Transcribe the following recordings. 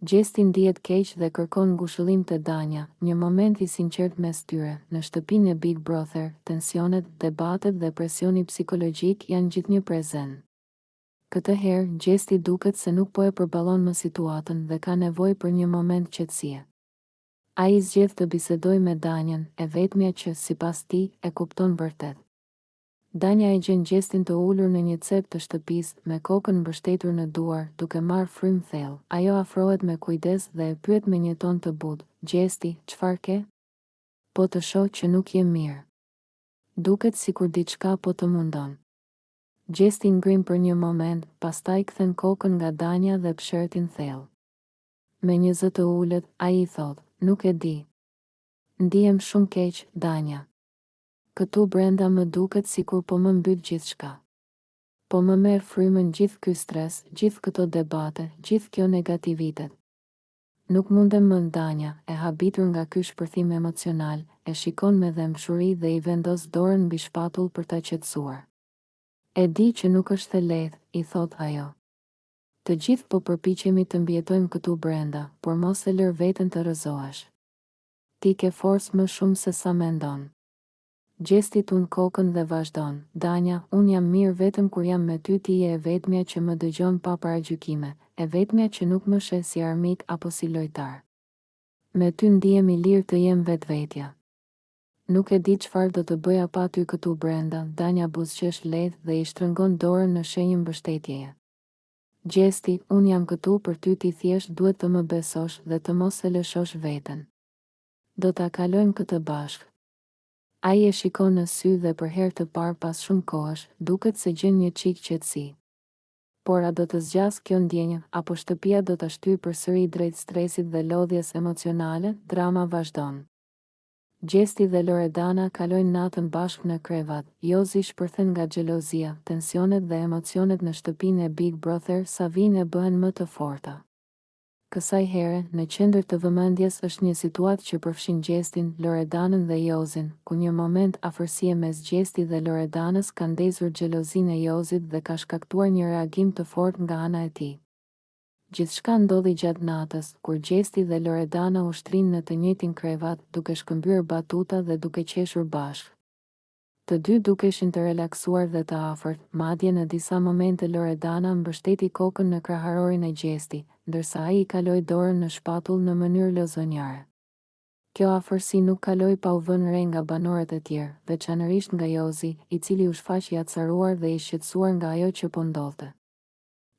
Gjesti ndihet keq dhe kërkon ngushëllim te Danja, një moment I sinqert mes tyre. Në shtëpinë e Big Brother, tensionet, debatet dhe presioni psikologjik janë gjithnjë prezent. Këtë herë, Gjesti duket se nuk po e përballon më situatën dhe ka nevojë për një moment qetësie. Ai zgjedh të bisedojë me Danjën, e vetmja që, sipas tij, e kupton vërtet. Danja e gjen Gjestin të ulur në një cep të shtëpisë, me kokën mbështetur në duar, duke marrë frymë thellë. Ajo afrohet me kujdes dhe e pyet me një ton të butë: "Gjesti, çfarë ke?" "Po të shoh që nuk je mirë. Duket sikur diçka po të mundon." Gjesti ngrim për një moment, pastaj kthen kokën nga Danja dhe pshertin thellë. Me një zë të ulët, ai I thot: "Nuk e di. Ndihem shumë keq, Danja. Këtu brenda më duket sikur po më mbyt gjithçka. Po më merr frymën gjithë ky stres, gjithë këto debate, gjithë kjo negativitet." Nuk mundem më, Danja, e habitur nga ky shpërthim emocional, e shikon me dëmshuri dhe I vendos dorën mbi shpatull për ta qetësuar. "E di që nuk është e lehtë," I thot ajo. "Të gjithë po përpiqemi të mbijetojmë këtu brenda, por mos e lër veten të rrëzohesh. Ti ke forcë më shumë se sa mendon." Gjesti tund kokën dhe vazhdon: "Danja, unë jam mirë vetëm kur jam me ty, ti je e vetmja që më dëgjon pa paragjykime, e vetmja që nuk më sheh si armik apo si lojtar. Me ty ndihem I lirë të jem vetvetja. Nuk e di çfarë do të bëja pa ty këtu brenda." Danja buzëqesh lehtë dhe I shtrëngon dorën në shenjë mbështetjeje. "Gjesti, unë jam këtu për ty, ti thjesht duhet të më besosh dhe të mos e lëshosh veten. Do ta kalojmë këtë bashkë." Ai e shikon në sy dhe për herë të parë pas shumë kohësh, duket se gjen një çik qetësi. Por a do të zgjas kjo ndjenjë, apo shtëpia do ta shtyjë përsëri drejt stresit dhe lodhjes emocionale? Drama vazhdon. Gjesti dhe Loredana kalojnë natën bashkë në krevat. Jozi shpërthen nga xhelozia, tensionet dhe emocionet në shtëpinë e Big Brother sa vinë e bëhen më të forta. Kësaj here, në qendër të vëmendjes është një situatë që përfshin Gjestin, Loredanën dhe Jozin, ku një moment afërsie mes Gjesti dhe Loredanës ka ndezur xhelozinë e Jozit dhe ka shkaktuar një reagim të fortë nga ana e tij. Gjithçka ndodhi gjatë natës, kur Gjesti dhe Loredana ushtrinë në të njëjtin krevat, duke shkëmbyer batuta dhe duke qeshur bashkë. Të dy dukeshin të relaksuar dhe të afërt, madje në disa momente Loredana mbështeti kokën në kraharorin e Gjesti, ndërsa ai I kaloi dorën në shpatull në mënyrë lozonjare. Kjo afërsi nuk kaloi pa u vënë re nga banorët e tjerë, veçanërisht nga Jozi, I cili u shfaq I acaruar dhe I shqetësuar nga ajo që po ndodhte.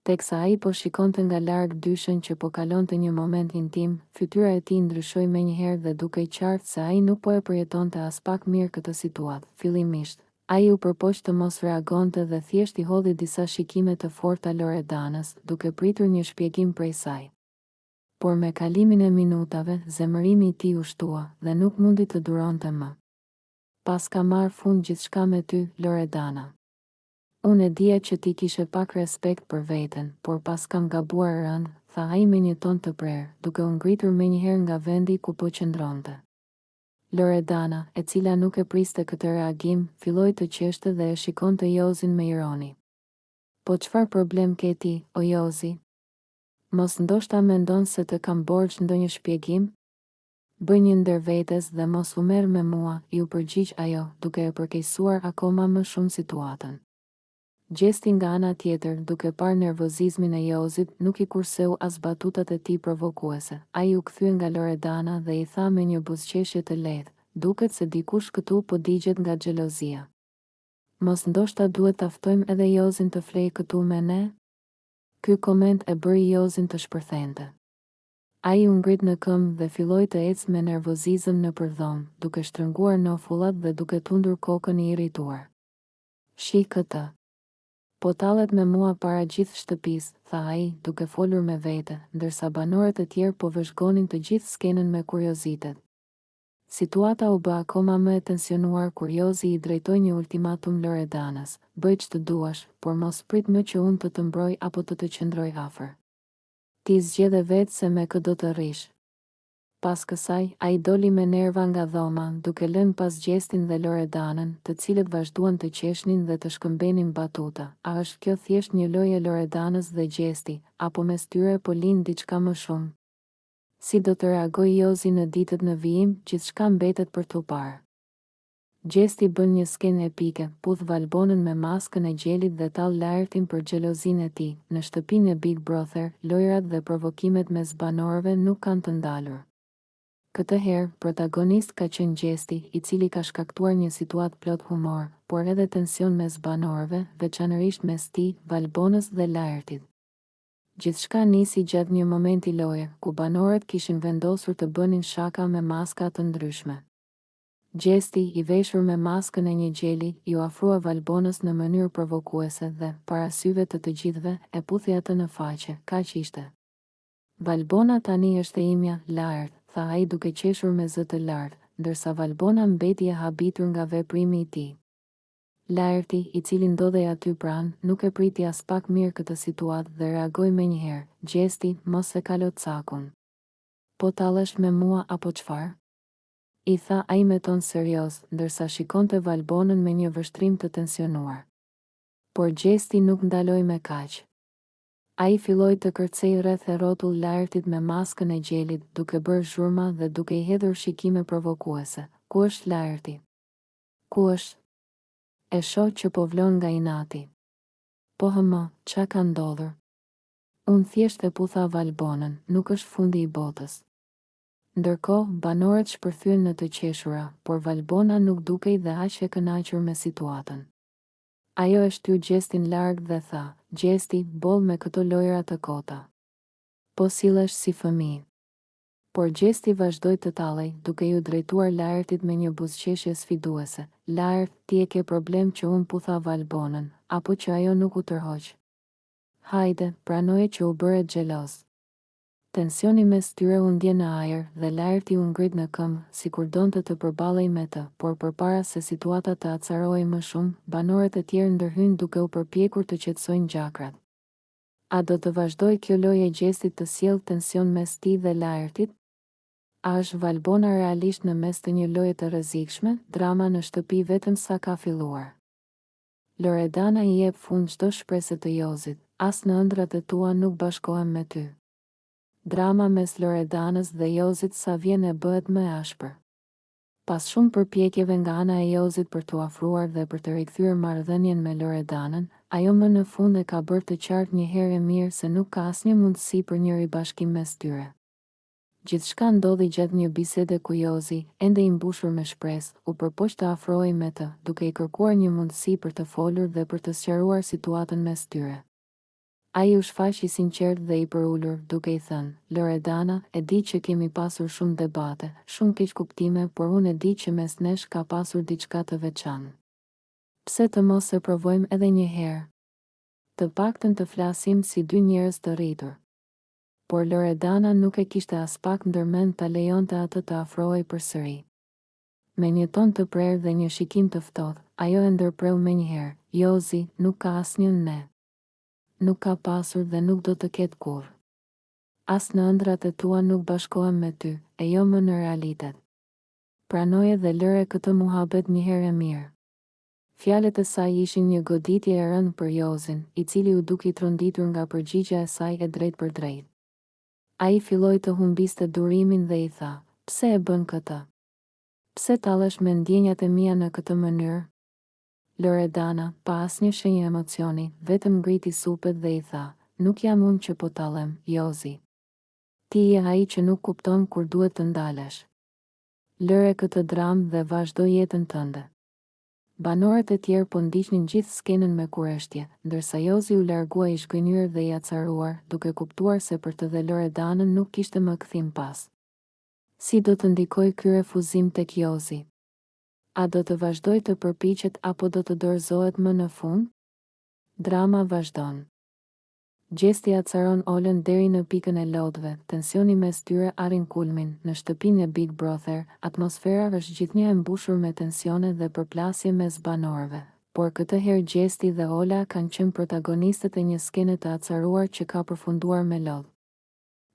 Teksa ai po shikonte nga larg dyshën që po kalonte një moment intim, fytyra e tij ndryshoi menjëherë dhe dukej qartë se ai nuk po e përjetonte as pak mirë këtë situatë. Fillimisht, ai u përpoq të mos reagonte dhe thjesht I hodhi disa shikime të forta Loredanës, duke pritur një shpjegim prej saj. Por me kalimin e minutave, zemërimi I tij u shtua dhe nuk mundi të duronte më. "Pas ka marrë fund gjithçka me ty, Loredana. Unë e dija që ti kishe pak respekt për veten, por pas kam gabuar rënd," tha ai me një ton të prerë, duke u ngritur menjëherë nga vendi ku po qëndronte. Loredana, e cila nuk e priste këtë reagim, filloi të qeshte dhe e shikonte Jozin me ironi. "Po çfarë problem ke ti, o Jozi? Mos ndoshta mendon se të kam borxh ndonjë shpjegim? Bëj një ndërvetes dhe mos u merr me mua," I u përgjigj ajo, duke e përkeqësuar akoma më shumë situatën. Gjesti nga ana tjetër, duke parë nervozizmin e Jozit, nuk I kurseu as batutat e tij provokuese. Ai u kthye nga Loredana dhe I tha me një buzëqeshje të lehtë: "Duket se dikush këtu po digjet nga xhelozia. Mos ndoshta duhet ta ftojmë edhe Jozin të flejë këtu me ne?" Ky koment e bëri Jozin të shpërthente. Ai u ngrit në këmbë dhe filloi të ecë me nervozizëm nëpër dhomë, duke shtrënguar nofullat dhe duke tundur kokën I irrituar. "Shih këtë. Po tallet me mua para gjithë shtëpisë," tha ai, duke folur me vete, ndërsa banorët e tjerë po vëzhgonin të gjithë skenën me kuriozitet. Situata u bë akoma më e tensionuar kur Jozi I drejtoi një ultimatum Loredanës: "Bëj ç'të duash, por mos prit më që unë të të mbroj apo të qëndroj afër. Ti zgjedhe vetë se me kë do të rrish." Pas kësaj, ai doli me nerva nga dhoma, duke lënë pas Gjestin dhe Loredanën, të cilët vazhduan të qeshnin dhe të shkëmbenin batuta. A është kjo thjesht një lojë e Loredanës dhe Gjesti, apo mes tyre po lind diçka më shumë? Si do të reagoj Jozi në ditët në vijim, gjithçka mbetet për t'u parë. Gjesti bën një skenë epike, puth Valbonën me maskën e gjelit dhe tall Laertin për xhelozinë e tij. Në shtëpinë e Big Brother, lojrat dhe provokimet mes banorëve nuk kanë të ndalur. Këtë herë, protagonist ka qenë Gjesti, i cili ka shkaktuar një situatë plot humor, por edhe tension mes banorëve, veçanërisht mes tij, Valbonës dhe Laertit. Gjithçka nisi gjatë një momenti loje, ku banorët kishin vendosur të bënin shaka me maska të ndryshme. Gjesti, i veshur me maskën e një gjeli, ju afrua Valbonës në mënyrë provokuese dhe, para syve të të gjithëve, e puthi atë në faqe, kaq ishte. Valbona tani është e imja, Laert, tha ai duke qeshur me zë të lartë, ndërsa Valbona mbeti e habitur nga veprimi i tij. Laerti, i cili ndodhej aty pranë, nuk e priti as pak mirë këtë situatë dhe reagoi menjëherë: "Gjesti, mos e kalo cakun. Po tallesh me mua apo çfarë?" I tha ai me ton serioz, ndërsa shikonte Valbonën me një vështrim të tensionuar. Por Gjesti nuk ndaloi me kaq. Ai filloi të kërcej rreth e rrotull Laertit me maskën e gjelit, duke bërë zhurma dhe duke i hedhur shikime provokuese. "Ku është Laerti? Ku është? E shoh që po vlon nga inati. Po hëmë, çka ka ndodhur?" "Unë thjesht e putha Valbonën, nuk është fundi i botës." Ndërkohë, banorët shpërthyen në të qeshura, por Valbona nuk dukej dhe aq e kënaqur me situatën. Ajo e shtyu Gjestin larg dhe tha: "Gjesti, boll me këto lojra të kota. Po sillesh si fëmijë." Por Gjesti vazhdoi të tallej, duke ju drejtuar Laertit me një buzëqeshje sfiduese. "Laert, ti e ke problem që unë putha Valbonën, apo që ajo nuk u tërhoq? Hajde, pranoje që u bëre xheloz." Tensioni mes tyre u ndje në ajër dhe Laerti u ngrit në këmbë, sikur donte të përballej me të, por përpara se situata të acarohej më shumë, banorët e tjerë ndërhyn duke u përpjekur të qetësojnë gjakrat. A do të vazhdoj kjo lojë e Gjestit të sjellë tension mes tij dhe Laertit? A është Valbona realisht në mes të një loje të rrezikshme? Drama në shtëpi vetëm sa ka filluar. Loredana i jep fund çdo shpresë të Jozit, as në ëndrat e tua nuk bashkohem me ty. Drama mes Loredanës dhe Jozit sa vjen e bëhet më e ashpër. Pas shumë përpjekjeve nga ana e Jozit për t'u afruar dhe për të rikthyer marrëdhënien me Loredanën, ajo më në fund e ka bërë të qartë një herë e mirë se nuk ka asnjë mundësi për një ribashkim mes tyre. Gjithçka ndodhi gjatë një bisede ku Jozi, ende i mbushur me shpresë, u përpoq të afrohej me të, duke i kërkuar një mundësi për të folur dhe për të sqaruar situatën mes tyre. Ai u shfaq i sinqert dhe i përullur, duke i thënë: "Loredana, e di që kemi pasur shumë debate, shumë keqkuptime, por unë e di që mes nesh ka pasur diçka të veçantë. Pse të mos e provojmë edhe një herë? Të paktën të flasim si dy njerëz të rritur." Por Loredana nuk e kishte as pak ndërmend ta lejonte atë të afrohej përsëri. Me një ton të prerë dhe një shikim të ftohtë, ajo e ndërpreu menjëherë: "Jozi, nuk ka asnjë ne. Nuk ka pasur dhe nuk do të ketë kurrë. As në ëndrat e tua nuk bashkohem me ty, e jo më në realitet. Pranoje dhe lëre këtë muhabet një herë e mirë." Fjalët e saj ishin një goditje e rëndë për Jozin, i cili u duki tronditur nga përgjigjja e saj e drejt për drejt. Ai filloi të humbiste durimin dhe i tha: "Pse e bën këtë? Pse tallesh me ndjenjat e mia në këtë mënyrë?" Loredana, pa asnjë shenjë emocioni, vetëm ngriti supet dhe i tha: "Nuk jam unë që po tallem, Jozi. Ti je ai që nuk kupton kur duhet të ndalesh. Lëre këtë dramë dhe vazhdo jetën tënde." Banorët e tjerë po ndiqnin gjithë skenën me kurreshtje, ndërsa Jozi u largua i zhgënjur dhe i acaruar, duke kuptuar se për të dhe Loredanën nuk kishte më kthim pas. Si do të ndikoj ky refuzim tek Jozi? A do të vazhdoj të përpiqet apo do të dorëzohet më në fund? Drama vazhdon. Gjesti acaron Olën deri në pikën e lodhve, tensioni mes tyre arrin kulmin. Në shtëpinë e Big Brother, atmosfera është gjithnjë e mbushur me tensione dhe përplasje mes banorëve. Por këtë herë Gjesti dhe Ola kanë qenë protagonistët e një skene të acaruar që ka përfunduar me lodh.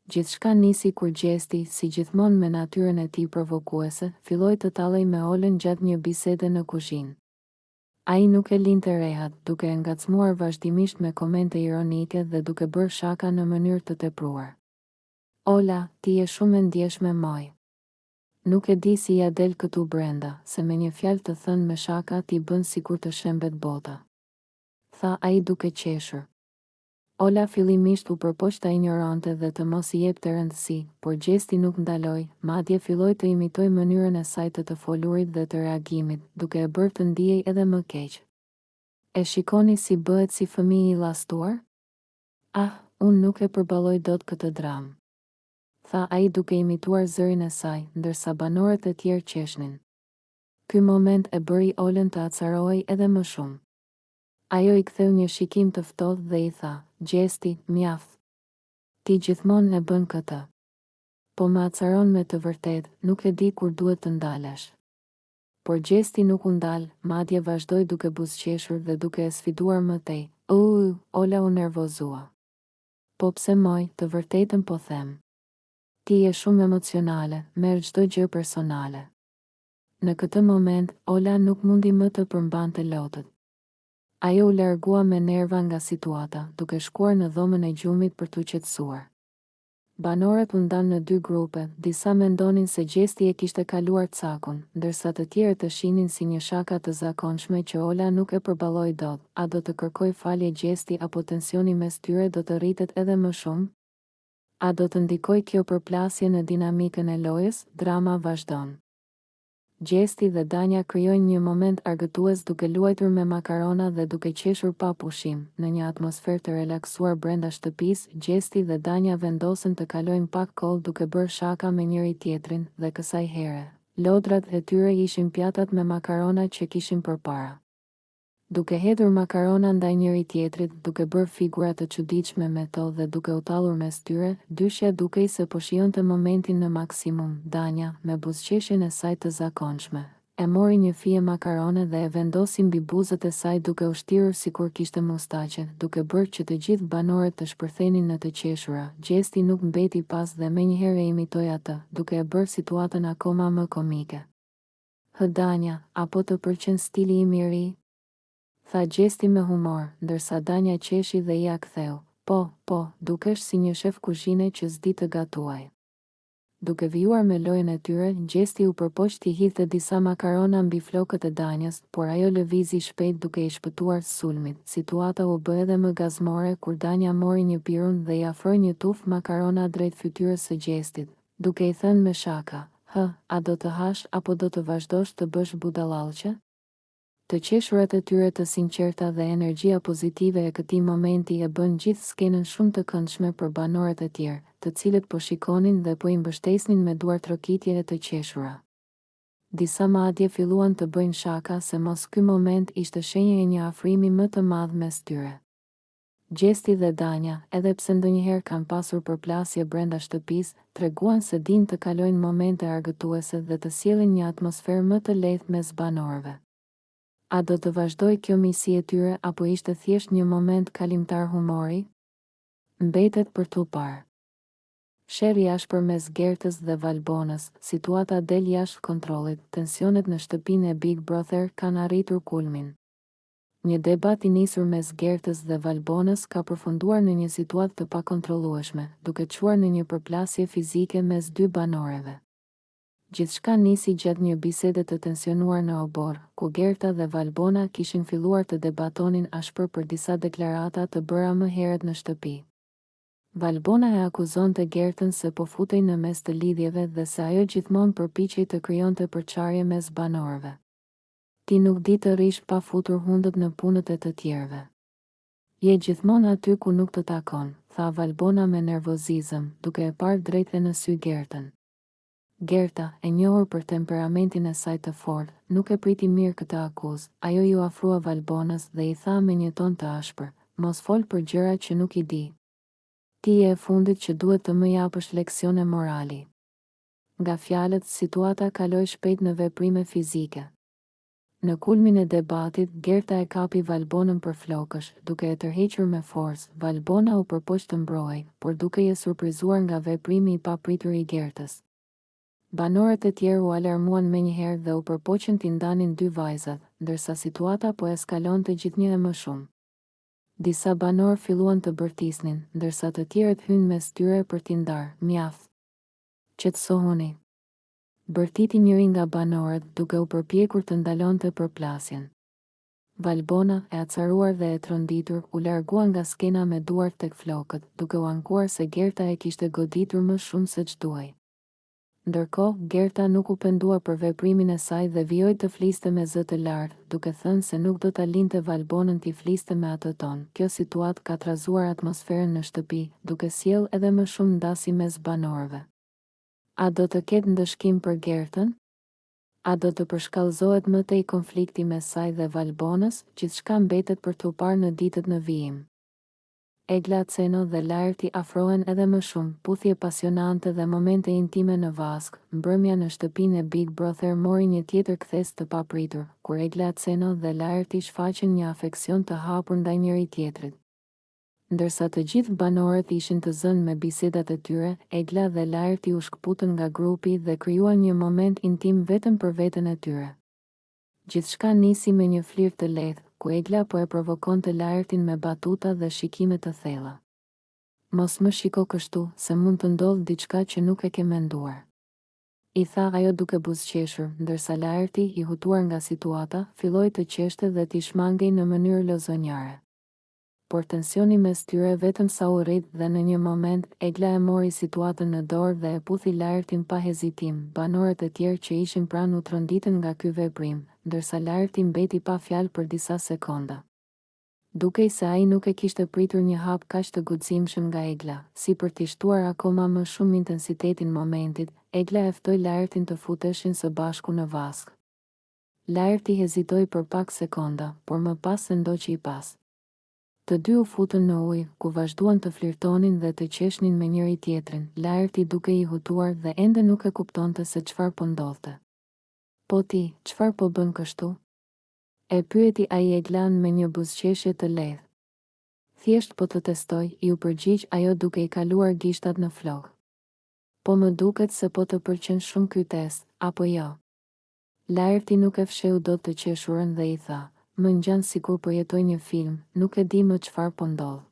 Gjithçka nisi kur Gjesti, si gjithmonë me natyrën e tij provokuese, filloi të tallej me Olën gjatë një bisede në kuzhinë. Ai nuk e linte rehat, duke e ngacmuar vazhdimisht me komente ironike dhe duke bërë shaka në mënyrë të tepruar. Ola, ti je shumë e ndjeshme moj. Nuk e di si ja del këtu brenda, se me një fjalë të thënë me shaka ti bën sikur të shembet bota. Tha ai duke qeshur. Ola fillimisht u përpoqta ignorante dhe të mos I jepte rëndësi, por gjesti nuk ndaloi, madje filloi të imitoj mënyrën e saj të folurit dhe të reagimit, duke e bërë të ndihej edhe më keq. E shikoni si bëhet si fëmijë I llastuar? Ah, unë nuk e përballoj dot këtë dramë. Tha ai duke imituar zërin e saj, ndërsa banorët e tjerë qeshnin. Ky moment e bëri Olën të acarohej edhe më shumë. Ajo I ktheu një shikim të ftohtë dhe I tha, gjesti, mjaft. Ti gjithmonë e bën këtë. Po më acaron me të vërtetë, nuk e di kur duhet të ndalesh. Por gjesti nuk u ndal, madje vazhdoi duke buzëqeshur dhe duke e sfiduar më tej. Ola u nervozua. Po pse moj, të vërtetën po them. Ti je shumë emocionale, merr çdo gjë personale. Në këtë moment, Ola nuk mundi më të përmbante lotët. Ajo u largua me nerva nga situata, duke shkuar në dhomën e gjumit për t'u qetësuar. Banorët u ndanë në dy grupe, disa mendonin se gjesti e kishte kaluar cakun, ndërsa të tjerët e shihnin si një shaka të zakonshme që Ola nuk e përballoi dot. A do të kërkoj falje gjesti apo tensioni mes tyre do të rritet edhe më shumë? A do të ndikoj kjo përplasje në dinamikën e lojës? Drama vazhdon. Gjesti dhe Danja krijojnë një moment argëtues duke luajtur me makarona dhe duke qeshur pa pushim. Në një atmosferë të relaksuar brenda shtëpisë, Gjesti dhe Danja vendosen të kalojnë pak kohë duke bërë shaka me njëri tjetrin dhe kësaj here. Lodrat e tyre ishin pjatat me makarona që kishin përpara. Duke hedhur makarona ndaj njëri tjetrit, duke bërë figura të çuditshme me to dhe duke u tallur mes tyre, dyshja dukej se po shijonte momentin në maksimum. Danja, me buzëqeshjen e saj të zakonshme, e mori një fije makarone dhe e vendosi mbi buzët e saj duke u shtirur sikur kishte mustaqe, duke bërë që të gjithë banorët të shpërthenin në të qeshura. Gjesti nuk mbeti pas dhe menjëherë e imitoi atë, duke e bërë situatën akoma më komike. Hë Danja, apo të pëlqen stili im I ri? Tha Gjesti me humor, ndërsa Danja qeshi dhe ia ktheu. Po, dukesh si një shef kuzhine që s'di të gatuaj. Duke vijuar me lojën e tyre, Gjesti u përpoq t'i hidhte disa makarona mbi flokët e Danjës, por ajo lëvizi shpejt duke I shpëtuar sulmit. Situata u bë edhe më gazmore kur Danja mori një pirun dhe I afroi një tufë makarona drejt fytyrës së Gjestit, duke I thënë me shaka, a do të hash apo do të vazhdosh të bësh budallallqe? Të qeshurat e tyre të sinqerta dhe energjia pozitive e këtij momenti e bën gjithë skenën shumë të këndshme për banorët e tjerë, të cilët po shikonin dhe po I mbështesnin me duar trokitje e të qeshura. Disa madje filluan të bëjnë shaka se mos ky moment ishte shenjë e një afrimi më të madh mes tyre. Gjesti dhe Danja, edhe pse ndonjëherë kanë pasur përplasje brenda shtëpisë, treguan se dinë të kalojnë momente argëtuese dhe të sjellin një atmosferë më të lehtë mes banorëve. A do të vazhdoj kjo misi e tyre apo ishte thjesht një moment kalimtar humori? Mbetet për t'u parë. Sherri ashpër mes Gertës dhe Valbonës, situata del jashtë kontrollit, tensionet në shtëpinë e Big Brother kanë arritur kulmin. Një debat I nisur mes Gertës dhe Valbonës ka përfunduar në një situatë të pakontrollueshme, duke çuar në një përplasje fizike mes dy banorëve. Gjithçka nisi gjatë një bisede të tensionuar në obor, ku Gerta dhe Valbona kishin filluar të debatonin ashpër për disa deklarata të bëra më herët në shtëpi. Valbona e akuzonte Gertën se po futej në mes të lidhjeve dhe se ajo gjithmonë përpiqej të krijonte përçarje mes banorëve. Ti nuk di të rish pa futur hundët në punët e të tjerëve. Je gjithmonë aty ku nuk të takon, tha Valbona me nervozizëm, duke e parë drejt në sy Gertën. Gerta, e njohur për temperamentin e saj të fortë, nuk e priti mirë këtë akuzë. Ajo ju afrua Valbonës dhe I tha me një ton të ashpër, mos fol për gjëra që nuk I di. Ti je e fundit që duhet të më japësh leksione morali. Nga fjalët, situata kaloi shpejt në veprime fizike. Në kulmin e debatit, Gerta e kapi Valbonën për flokësh, duke e tërhequr me forcë. Valbona u përpoq të mbrojë, por duke je surprizuar nga veprimi I papritur I Gertës. Banorët e tjerë u alarmuan menjëherë dhe u përpoqën t'i ndanin dy vajzat, ndërsa situata po eskalonte gjithnjë e më shumë. Disa banor filluan të bërtisnin, ndërsa të tjerët hynë mes tyre për t'i ndarë. Mjaft. Qetësohuni. Bërtiti njëri nga banorët, duke u përpjekur të ndalonte përplasjen. Valbona, e acaruar dhe e tronditur, u largua nga skena me duart tek flokët, duke u ankuar se Gerta e kishte goditur më shumë se ç'duaj. Ndërkohë, Gerta nuk u pendua për veprimin e saj dhe vijoi të fliste me zë të lartë, duke thënë se nuk do ta linte Valbonën t'i fliste me atë ton. Kjo situatë ka trazuar atmosferën në shtëpi, duke sjellë edhe më shumë ndasi mes banorëve. A do të ketë ndëshkim për Gertën? A do të përshkallëzohet më tej konflikti mes saj dhe Valbonës, gjithçka mbetet për t'u parë në ditët në vijim. Egla, Ceno dhe Laerti afrohen edhe më shumë, puthje pasionante dhe momente intime në vask. Mbrëmja në shtëpinë e Big Brother mori një tjetër kthes të papritur, kur Egla, Ceno dhe Laerti shfaqën një afeksion të hapur ndaj njëri tjetrit. Ndërsa të gjithë banorët ishin të zënë me bisedat e tyre, Egla dhe Laerti u shkputën nga grupi dhe krijuan një moment intim vetëm për veten e tyre. Gjithçka nisi me një flirt të lehtë, ku Egla po e provokonte Laertin me batuta dhe shikime të thella. Mos më shiko kështu, se mund të ndodhë diçka që nuk e ke menduar. I tha ajo duke buzëqeshur, ndërsa Laerti, i hutuar nga situata, filloi të qeshte dhe t'i shmangej në mënyrë lozonjare. Por tensioni mes tyre vetëm sa u rrit dhe në një moment, Egla e mori situatën në dorë dhe e puthi Laertin pa hezitim. Banorët e tjerë që ishin pranë u tronditën nga ky veprim, ndërsa Laerti mbeti pa fjalë për disa sekonda. Dukej se ai nuk e kishte pritur një hap kaq të guximshëm nga Egla, si për t'i shtuar akoma më shumë intensitetin momentit, Egla e ftoi Laertin të futeshin së bashku në vask. Laerti hezitoi për pak sekonda, por më pas se ndoqi i pas. Të dy u futën në ujë, ku vazhduan të flirtonin dhe të qeshnin me njëri tjetrin, Laerti duke i hutuar dhe ende nuk e kuptonte se çfarë po ndodhte. Po ti, çfarë po bën kështu? E pyeti ai Eglan me një buzëqeshje të lehtë. Thjesht po të testoj, iu përgjigj ajo duke i kaluar gishtat në flokë. Po më duket se po të pëlqen shumë ky test, apo jo? Laerti nuk e fsheu dot të qeshurën dhe i tha: "Më ngjan sikur po jetoj një film, nuk e di më çfarë po ndodh."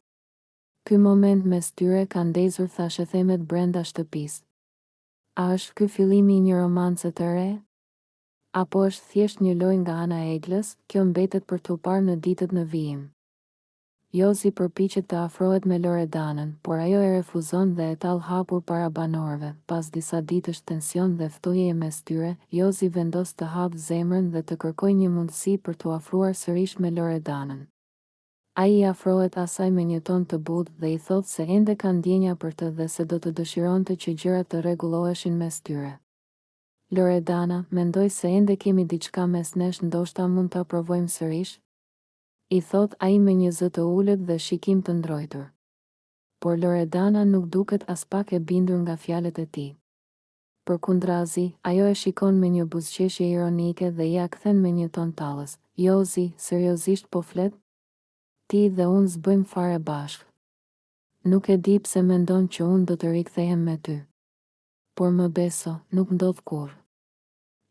Ky moment mes tyre ka ndezur thashethemet brenda shtëpisë. A është ky fillimi i një romance të re? Apo është thjesht një lojë nga ana e Eglës? Kjo mbetet për t'u parë në ditët në vijim. Jozi përpiqet të afrohet me Loredanën, por ajo e refuzon dhe e tall hapur para banorëve. Pas disa ditësh tension dhe ftojeje mes tyre, Jozi vendos të hapë zemrën dhe të kërkojë një mundësi për t'u afruar sërish me Loredanën. Ai i afrohet asaj me një ton të butë dhe i thotë se ende ka ndjenja për të dhe se do të dëshironte që gjërat të rregulloheshin mes tyre. Loredana, mendoj se ende kemi diçka mes nesh, ndoshta mund ta provojmë sërish? I thot ai me një zë të ulët dhe shikim të ndrojtur. Por Loredana nuk duket as pak e bindur nga fjalët e tij. Përkundrazi, ajo e shikon me një buzëqeshje ironike dhe ia kthen me një ton tallës: "Jozi, seriozisht po flet? Ti dhe unë s'bëjmë fare bashkë. Nuk e di pse mendon që unë do të rikthehem me ty. Por më beso, nuk ndodh kurrë."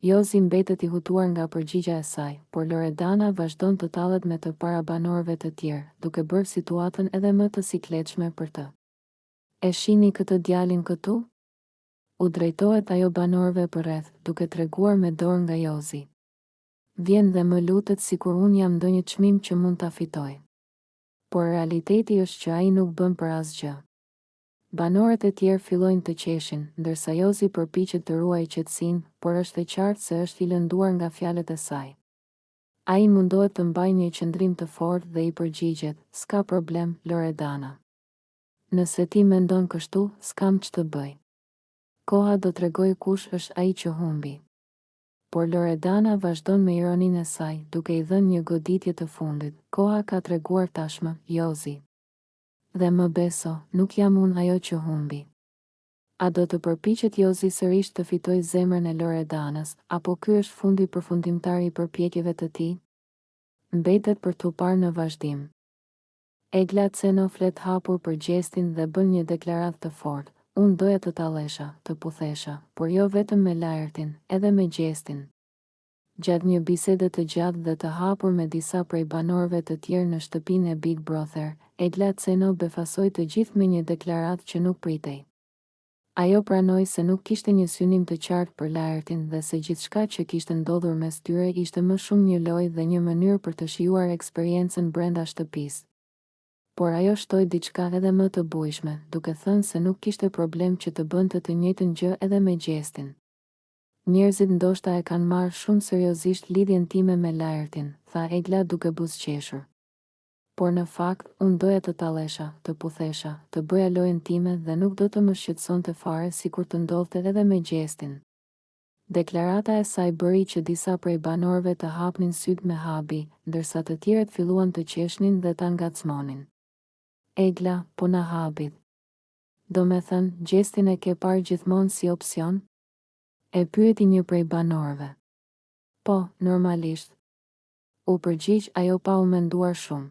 Jozi mbetet i hutuar nga përgjigja e saj, por Loredana vazhdon të tallet me të para banorëve të tjerë, duke bërë situatën edhe më të sikletshme për të. "E shihni këtë djalin këtu?" U drejtohet ajo banorëve përreth, duke treguar me dorë nga Jozi. "Vjen dhe më lutet sikur unë jam ndonjë çmim që mund ta fitoj. Por realiteti është që ai nuk bën për asgjë." Banorët e tjerë fillojnë të qeshin, ndërsa Jozi përpiqet të ruajë qetësinë, por është e qartë se është i lënduar nga fjalët e saj. Ai mundohet të mbajë një qëndrim të fortë dhe i përgjigjet: "S'ka problem, Loredana. Nëse ti mendon kështu, s'kam ç'të bëj. Koha do t'rregojë kush është ai që humbi." Por Loredana vazhdon me ironinë e saj, duke i dhënë një goditje të fundit: "Koha ka treguar tashmë, Jozi. Dhe më beso, nuk jam unë ajo që humbi." A do të përpiqet Jozi sërish të fitojë zemrën e Loredanës, apo ky është fundi përfundimtar i përpjekjeve të tij? Mbetet për t'u parë në vazhdim. Egla Ceno flet hapur për gjestin dhe bën një deklaratë të fortë: "Unë doja të tallesha, të puthesha, por jo vetëm me Laertin, edhe me gjestin." Gjatë një bisede të gjatë dhe të hapur me disa prej banorëve të tjerë në shtëpinë e Big Brother, Egla Ceno befasoi të gjithë me një deklaratë që nuk pritej. Ajo pranoi se nuk kishte një synim të qartë për Laertin dhe se gjithçka që kishte ndodhur mes tyre ishte më shumë një lojë dhe një mënyrë për të shijuar eksperiencën brenda shtëpisë. Por ajo shtoi diçka edhe më të bujshme, duke thënë se nuk kishte problem që të bënte të njëjtën gjë edhe me Gjestin. Njerëzit ndoshta e kanë marrë shumë seriozisht lidhjen time me Laertin, tha Egla duke buzëqeshur. Por në fakt, unë doja të tallesha, të puthesha, të bëja lojën time dhe nuk do të më shqetësonte fare sikur të ndodhte edhe me Gjestin. Deklarata e saj bëri që disa prej banorëve të hapnin syt me habi, ndërsa të tjerët filluan të qeshnin dhe ta ngacmonin. Egla, puna habit. Do me thënë, Gjestin e ke parë gjithmonë si opsion? E pyeti një prej banorëve. Po, normalisht. U përgjigj ajo pa u menduar shumë.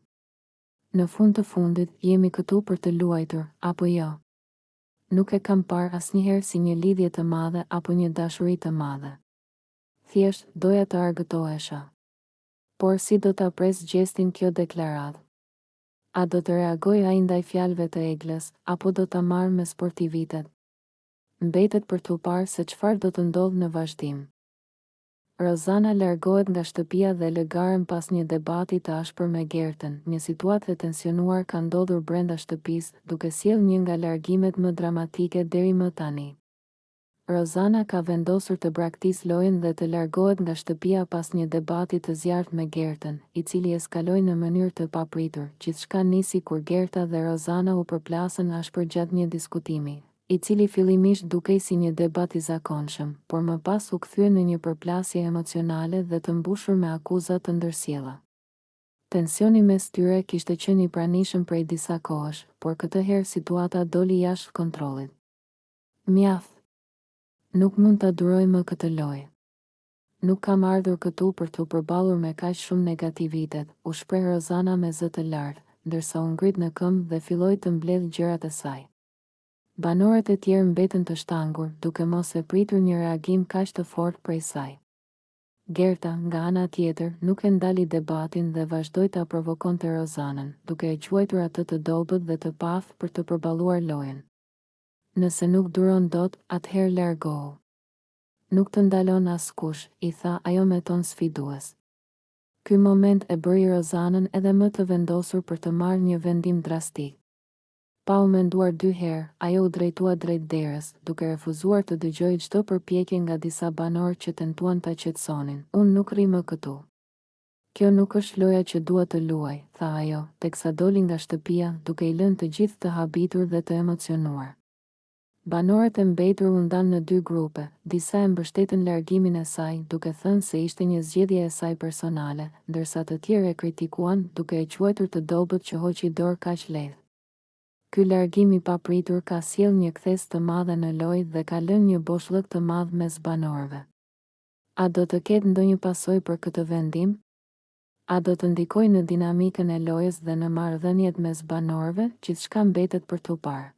Në fund të fundit, jemi këtu për të luajtur, apo jo? Nuk e kam parë asnjëherë si një lidhje të madhe apo një dashuri të madhe. Thjesht, doja të argëtohesha. Por si do ta pres Gjestin kjo deklaratë? A do të reagoj ai ndaj fjalëve të Eglës, apo do ta marrë me sportivitet? Mbetet për t'u parë se çfarë do të ndodhë në vazhdim. Rozana largohet nga shtëpia dhe lë garën pas një debati të ashpër me Gertën. Një situatë e tensionuar ka ndodhur brenda shtëpisë, duke sjellë një nga largimet më dramatike deri më tani. Rozana ka vendosur të braktisë lojën dhe të largohet nga shtëpia pas një debati të zjarrt me Gertën, i cili eskaloi në mënyrë të papritur. Gjithçka nisi kur Gerta dhe Rozana u përplasën ashpër gjatë një diskutimi, i cili fillimisht dukej si një debat i zakonshëm, por më pas u kthye në një përplasje emocionale dhe të mbushur me akuza të ndërsjella. Tensioni mes tyre kishte qenë i pranishëm prej disa kohësh, por këtë herë situata doli jashtë kontrollit. Mjaft. Nuk mund ta duroj më këtë lojë. Nuk kam ardhur këtu për t'u përballur me kaq shumë negativitet, u shpreh Rozana me zë të lartë, ndërsa u ngrit në këmbë dhe filloi të mbledh gjërat e saj. Banorët e tjerë mbetën të shtangur, duke mos e pritur një reagim kaq të fortë prej saj. Gerta, nga ana tjetër, nuk e ndali debatin dhe vazhdoi ta provokonte Rozanën, duke e quajtur atë të dobët dhe të paftë për të përballuar lojën. Nëse nuk duron dot, atëherë largohu. Nuk të ndalon askush, i tha ajo me ton sfidues. Ky moment e bëri Rozanën edhe më të vendosur për të marrë një vendim drastik. Pa u menduar dy herë, ajo u drejtua drejt derës, duke refuzuar të dëgjojë çdo përpjekje nga disa banorë që tentuan ta qetësonin. Unë nuk rri më këtu. Kjo nuk është loja që dua të luaj, tha ajo, teksa doli nga shtëpia, duke i lënë të gjithë të habitur dhe të emocionuar. Banorët e mbetur u ndanë në dy grupe, disa e mbështetën largimin e saj, duke thënë se ishte një zgjedhje e saj personale, ndërsa të tjerë e kritikuan, duke e quajtur të dobët që hoqi dorë kaq lehtë. Ky largim i papritur ka sjellë një kthes të madhe në lojë dhe ka lënë një boshllëk të madh mes banorëve. A do të ketë ndonjë pasojë për këtë vendim? A do të ndikojë në dinamikën e lojës dhe në marrëdhëniet mes banorëve? Gjithçka mbetet për t'u parë.